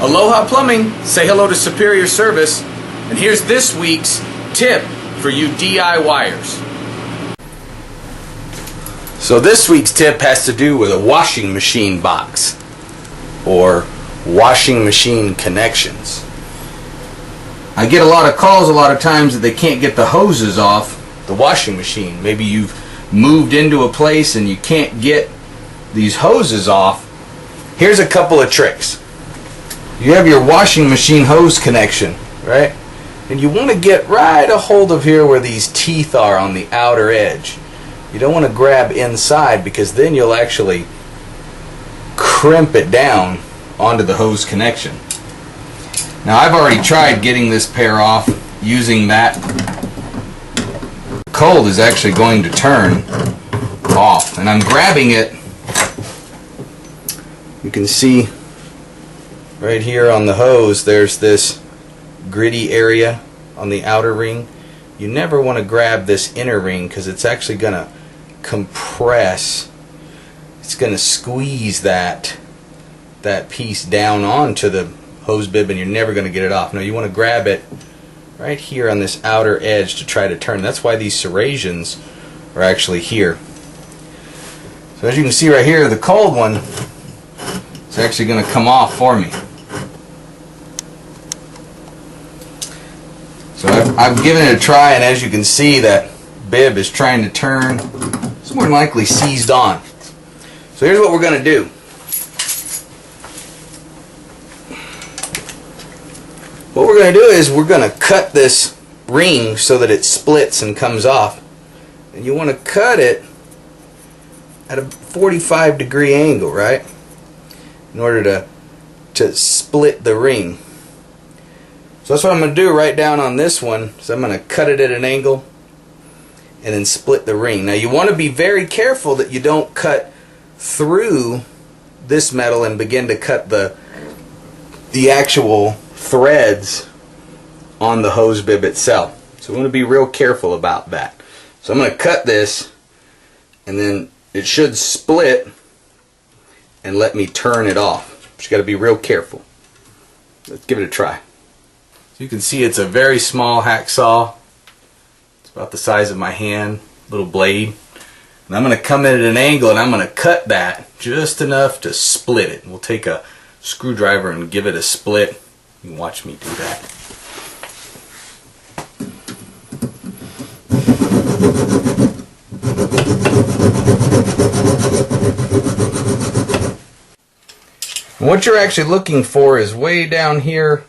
Aloha Plumbing, say hello to superior service, and here's this week's tip for you DIYers. So this week's tip has to do with a washing machine box or washing machine connections. I get a lot of calls a lot of times that they can't get the hoses off the washing machine. Maybe you've moved into a place and you can't get these hoses off. Here's a couple of tricks. You have your washing machine hose connection, right? And you want to get right a hold of here where these teeth are on the outer edge. You don't want to grab inside because then you'll actually crimp it down onto the hose connection. Now I've already tried getting this pair off using that. Cold is actually going to turn off, and I'm grabbing it. You can see right here on the hose there's this gritty area on the outer ring. You never want to grab this inner ring because it's actually going to compress. It's going to squeeze that piece down onto the hose bib, and you're never going to get it off. No, you want to grab it right here on this outer edge to try to turn. That's why these serrations are actually here. So as you can see right here, the cold one is actually going to come off for me. So I've given it a try, and as you can see, that bib is trying to turn. It's more than likely seized on. So here's what we're going to do. What we're going to do is we're going to cut this ring so that it splits and comes off. And you want to cut it at a 45-degree angle, right? In order to split the ring. So that's what I'm going to do right down on this one. So I'm going to cut it at an angle and then split the ring. Now you want to be very careful that you don't cut through this metal and begin to cut the actual threads on the hose bib itself. So we want to be real careful about that. So I'm going to cut this, and then it should split and let me turn it off. But you got to be real careful. Let's give it a try. So you can see it's a very small hacksaw. It's about the size of my hand, little blade. And I'm going to come in at an angle and I'm going to cut that just enough to split it. We'll take a screwdriver and give it a split. You can watch me do that. And what you're actually looking for is way down here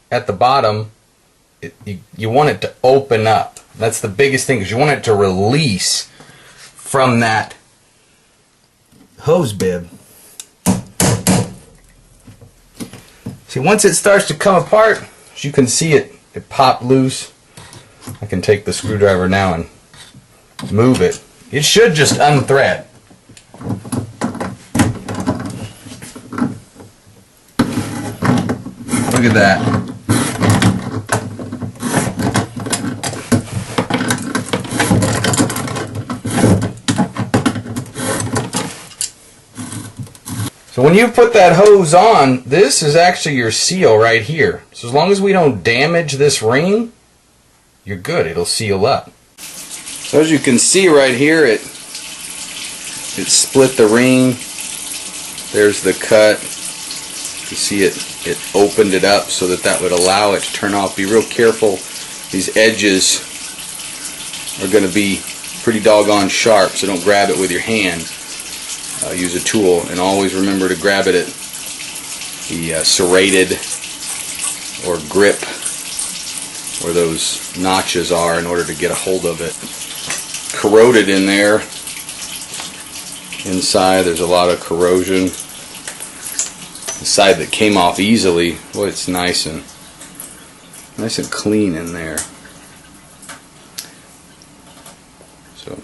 at the bottom. You want it to open up. That's the biggest thing, because you want it to release from that hose bib. See, once it starts to come apart, as you can see it popped loose. I can take the screwdriver now and move it. It should just unthread. Look at that. So when you put that hose on, this is actually your seal right here. So as long as we don't damage this ring, you're good. It'll seal up. So as you can see right here, it split the ring. There's the cut. You see it opened it up so that would allow it to turn off. Be real careful. These edges are going to be pretty doggone sharp, so don't grab it with your hand. Use a tool, and always remember to grab it at the serrated or grip where those notches are in order to get a hold of it. Corroded in there. Inside there's a lot of corrosion. The side that came off easily, boy, it's nice and clean in there. So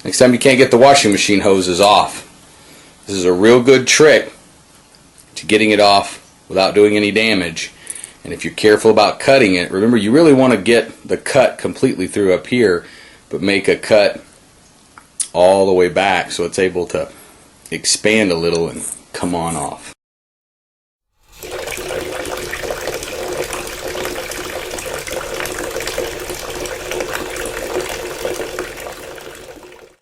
next time you can't get the washing machine hoses off, this is a real good trick to getting it off without doing any damage. And if you're careful about cutting it, remember you really want to get the cut completely through up here, but make a cut all the way back so it's able to expand a little and come on off.